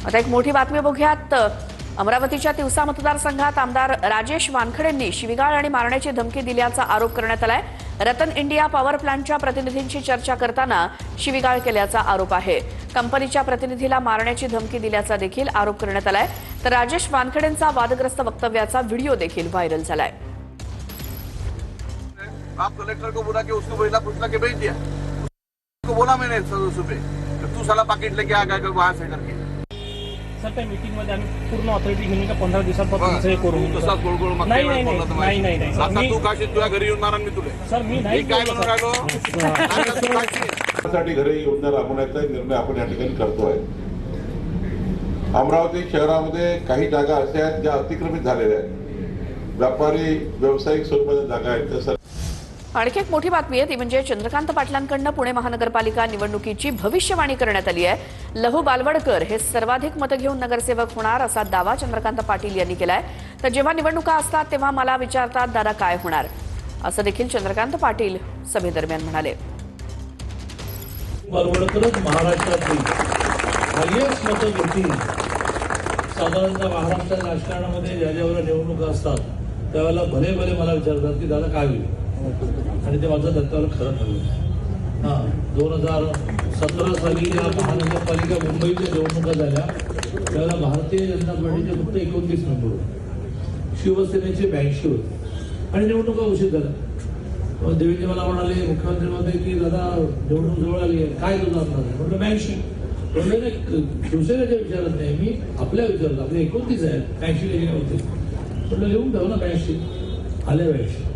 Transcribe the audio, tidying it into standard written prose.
आता एक मोठी बातमी बघूयात। अमरावतीच्या तिवसा मतदारसंघात आमदार राजेश वानखेडेंनी शिवीगाळ आणि मारण्याची धमकी दिल्याचा आरोप करण्यात आलाय। रतन इंडिया पॉवर प्लांटच्या प्रतिनिधींची चर्चा करताना शिवीगाळ केल्याचा आरोप आहे। कंपनीच्या प्रतिनिधीला मारण्याची धमकी दिल्याचा देखील आरोप करण्यात आलाय। तर राजेश वानखेडेंचा वादग्रस्त वक्तव्याचा व्हिडिओ देखील व्हायरल झालाय। आप कलेक्टर को बोला कि उसको महिला पूछना के भेज दिया, उसको बोला मैंने सुबह तू साला पैकेट लेके आ गया वहां से करके। सर त्या मीटिंग मध्ये आम्ही पूर्ण ऑथॉरिटी घेऊन का 15 दिवसांपासून हे करू तसा गोळगोळ मग नाही आता तू काशी तुझ्या घरी येऊन मारन मी तुले। सर मी नाही काय म्हणून राहिलो साठी घरी योजना राबवण्याचा निर्णय आपण या ठिकाणी करतोय। अमरावती शहरामध्ये काही जागा अशा आहेत ज्या अतिक्रमित झालेल्या आहेत, व्यापारी व्यावसायिक स्वरूपाच्या जागा आहेत त्या। आणखी एक मोठी बातमी आहे ती म्हणजे चंद्रकांत पाटलांकडून पुणे महानगरपालिका निवडणुकीची भविष्यवाणी करण्यात आली आहे। लहू बालवडकर हे सर्वाधिक मतं घेऊन नगरसेवक होणार असा दावा चंद्रकांत पाटील यांनी केलाय। तर जेव्हा निवडणुका असतात तेव्हा मला विचारतात दादा काय होणार, असं देखील चंद्रकांत पाटील सभेदरम्यान म्हणाले। बालवडकरच महाराष्ट्रातील हायएस्ट मतं घेतील। साधारणतः महाराष्ट्राच्या राजकारणामध्ये ज्या ज्यावेळेला निवडणुका असतात त्यावेळेला भले भले मला विचारतात की दादा काय होईल, आणि ते माझं दत्तावर खरं ठरलं। 2017 साली या महानगरपालिका मुंबईच्या निवडणुका झाल्या त्यावेळेला भारतीय जनता पार्टीचे फक्त 29 मेंबर होते, शिवसेनेचे 82 होते आणि निवडणुका उशीर झाल्या। देवेंद्र मला म्हणाले मुख्यमंत्री मध्ये की दादा निवडणूक जवळ आली आहे, काय तुझा अंदाज आहे? म्हटलं 82। म्हटलं नाही शिवसेनेच्या विचारात नाही, मी आपल्या विचारात, आपले 29 आहेत, 82 होते। म्हटलं लिहून ठेव ना 82, आले 82।